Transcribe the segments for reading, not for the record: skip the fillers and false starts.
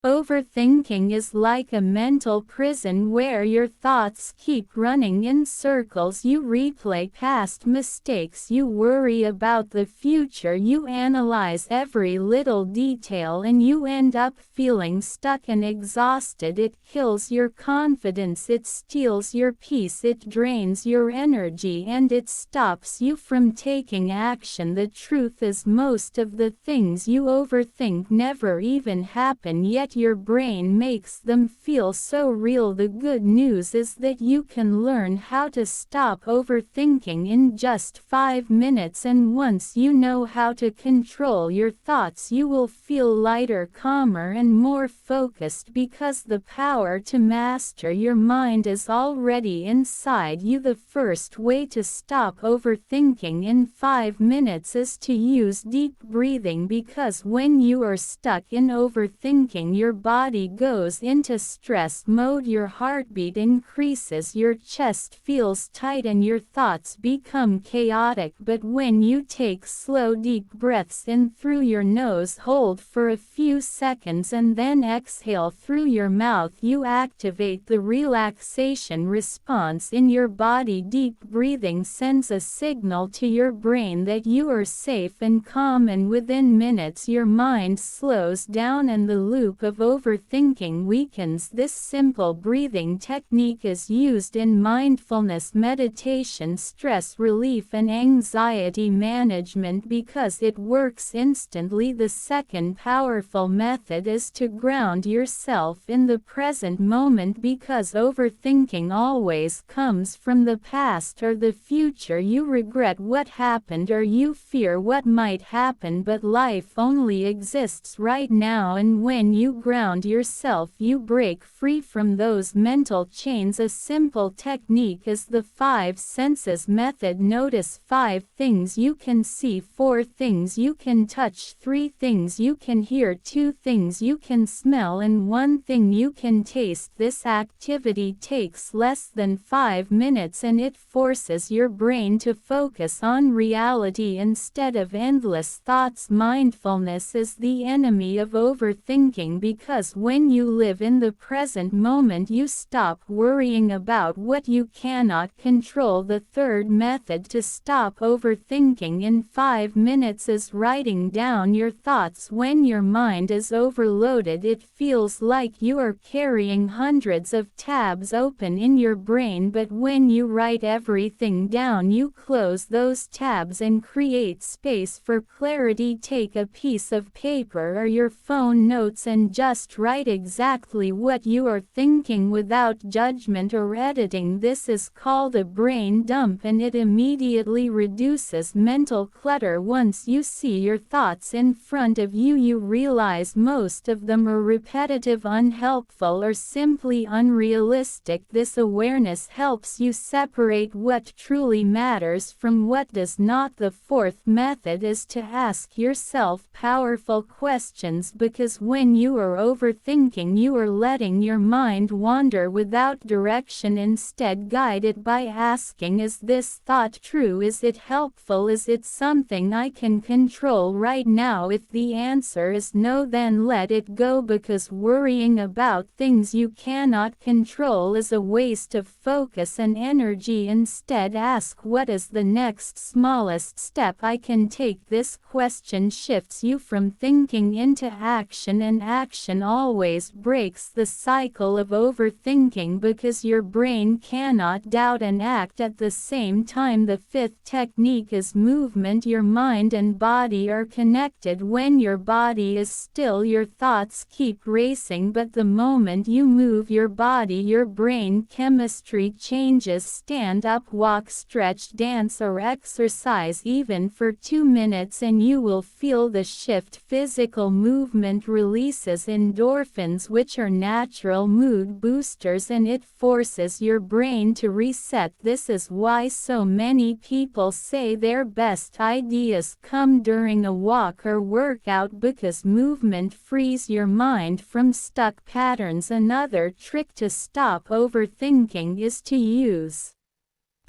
Overthinking is like a mental prison where your thoughts keep running in circles. You replay past mistakes, you worry about the future, you analyze every little detail, and you end up feeling stuck and exhausted. It kills your confidence, it steals your peace, it drains your energy, and it stops you from taking action. The truth is, most of the things you overthink never even happen, yet your brain makes them feel so real. The good news is that you can learn how to stop overthinking in just 5 minutes, and once you know how to control your thoughts, you will feel lighter, calmer, and more focused, because the power to master your mind is already inside you. The first way to stop overthinking in 5 minutes is to use deep breathing, because when you are stuck in overthinking, your body goes into stress mode, your heartbeat increases, your chest feels tight, and your thoughts become chaotic. But when you take slow deep breaths in through your nose, hold for a few seconds, and then exhale through your mouth, you activate the relaxation response in your body. Deep breathing sends a signal to your brain that you are safe and calm, and within minutes your mind slows down and the loop of overthinking weakens. This simple breathing technique is used in mindfulness meditation, stress relief, and anxiety management because it works instantly. The second powerful method is to ground yourself in the present moment, because overthinking always comes from the past or the future. You regret what happened or you fear what might happen, but life only exists right now, and when you ground yourself, you break free from those mental chains. A simple technique is the 5 senses method. Notice 5 things you can see, 4 things you can touch, 3 things you can hear, 2 things you can smell, and 1 thing you can taste. This activity takes less than 5 minutes, and it forces your brain to focus on reality instead of endless thoughts. Mindfulness is the enemy of overthinking, because when you live in the present moment, you stop worrying about what you cannot control. The third method to stop overthinking in 5 minutes is writing down your thoughts. When your mind is overloaded, it feels like you are carrying hundreds of tabs open in your brain, but when you write everything down, you close those tabs and create space for clarity. Take a piece of paper or your phone notes and just write exactly what you are thinking without judgment or editing. This is called a brain dump, and it immediately reduces mental clutter. Once you see your thoughts in front of you, you realize most of them are repetitive, unhelpful, or simply unrealistic. This awareness helps you separate what truly matters from what does not. The fourth method is to ask yourself powerful questions, because when you are overthinking, you are letting your mind wander without direction. Instead, guide it by asking, is this thought true? Is it helpful? Is it something I can control right now? If the answer is no, then let it go, because worrying about things you cannot control is a waste of focus and energy. Instead, ask, what is the next smallest step I can take? This question shifts you from thinking into action, and action always breaks the cycle of overthinking, because your brain cannot doubt and act at the same time. The fifth technique is movement. Your mind and body are connected. When your body is still, your thoughts keep racing, but the moment you move your body, your brain chemistry changes. Stand up, walk, stretch, dance, or exercise even for 2 minutes, and you will feel the shift. Physical movement releases endorphins, which are natural mood boosters, and it forces your brain to reset. This is why so many people say their best ideas come during a walk or workout, because movement frees your mind from stuck patterns. Another trick to stop overthinking is to use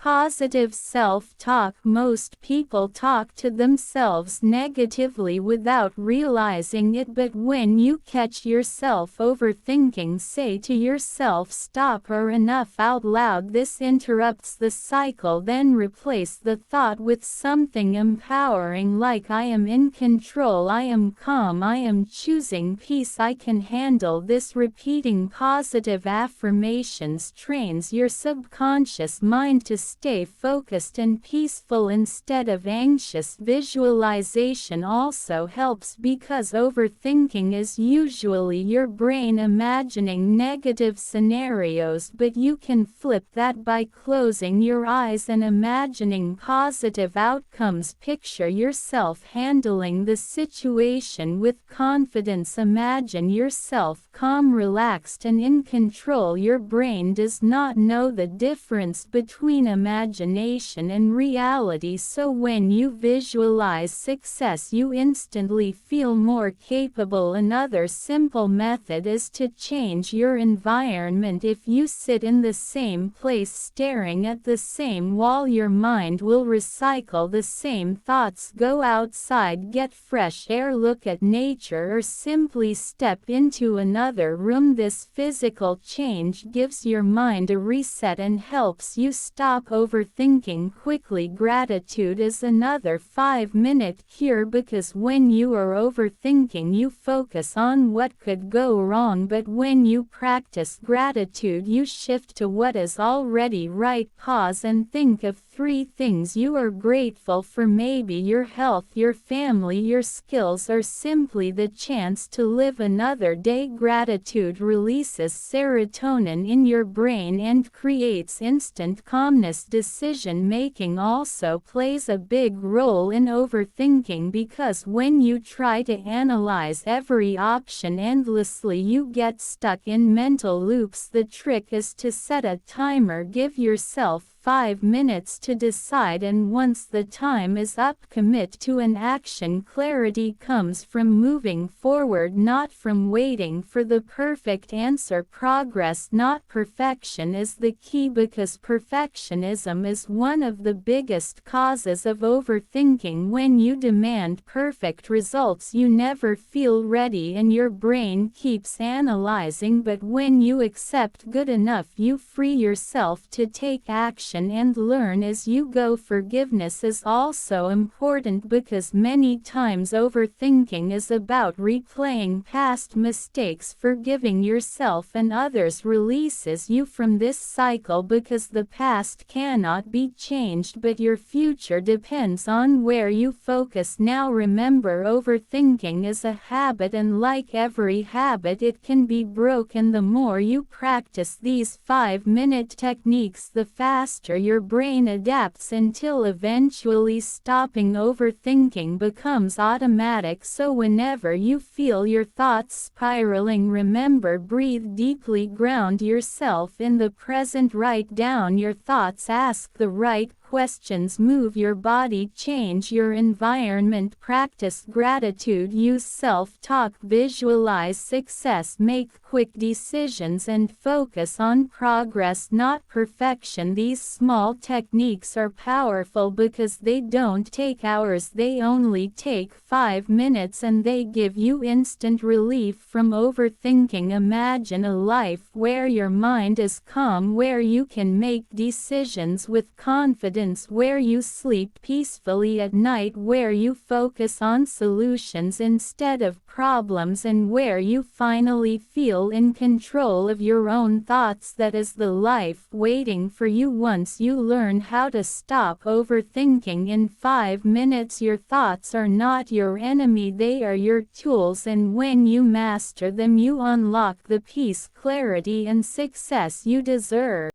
Positive self-talk. Most people talk to themselves negatively without realizing it, but when you catch yourself overthinking, say to yourself stop or enough out loud. This interrupts the cycle. Then replace the thought with something empowering like I am in control, I am calm, I am choosing peace, I can handle this. Repeating positive affirmations trains your subconscious mind to stay focused and peaceful instead of anxious. Visualization also helps because overthinking is usually your brain imagining negative scenarios, but you can flip that by closing your eyes and imagining positive outcomes. Picture yourself handling the situation with confidence. Imagine yourself calm, relaxed, and in control. Your brain does not know the difference between imagination and reality, so when you visualize success, you instantly feel more capable. Another simple method is to change your environment. If you sit in the same place staring at the same wall, your mind will recycle the same thoughts. Go outside, get fresh air, look at nature, or simply step into another room. This physical change gives your mind a reset and helps you stop overthinking quickly. Gratitude is another 5-minute cure because when you are overthinking, you focus on what could go wrong, but when you practice gratitude, you shift to what is already right. Pause and think of 3 things you are grateful for. Maybe your health, your family, your skills, or simply the chance to live another day. Gratitude releases serotonin in your brain and creates instant calmness. Decision making also plays a big role in overthinking because when you try to analyze every option endlessly, you get stuck in mental loops. The trick is to set a timer. Give yourself 5 minutes to decide, and once the time is up, commit to an action. Clarity comes from moving forward, not from waiting for the perfect answer. Progress, not perfection, is the key because perfectionism is one of the biggest causes of overthinking. When you demand perfect results, you never feel ready and your brain keeps analyzing, but when you accept good enough, you free yourself to take action and learn as you go. Forgiveness is also important because many times overthinking is about replaying past mistakes. Forgiving yourself and others releases you from this cycle because the past cannot be changed, but your future depends on where you focus now. Remember, overthinking is a habit, and like every habit, it can be broken. The more you practice these 5-minute techniques, the faster your brain adapts until eventually stopping overthinking becomes automatic. So whenever you feel your thoughts spiraling, remember, breathe deeply, ground yourself in the present, write down your thoughts, ask the right questions, move your body, change your environment, practice gratitude, use self-talk, visualize success, make quick decisions, and focus on progress, not perfection. These small techniques are powerful because they don't take hours, they only take 5 minutes, and they give you instant relief from overthinking. Imagine a life where your mind is calm, where you can make decisions with confidence, where you sleep peacefully at night, where you focus on solutions instead of problems, and where you finally feel in control of your own thoughts. That is the life waiting for you once you learn how to stop overthinking in 5 minutes. Your thoughts are not your enemy, they are your tools, and when you master them, you unlock the peace, clarity, and success you deserve.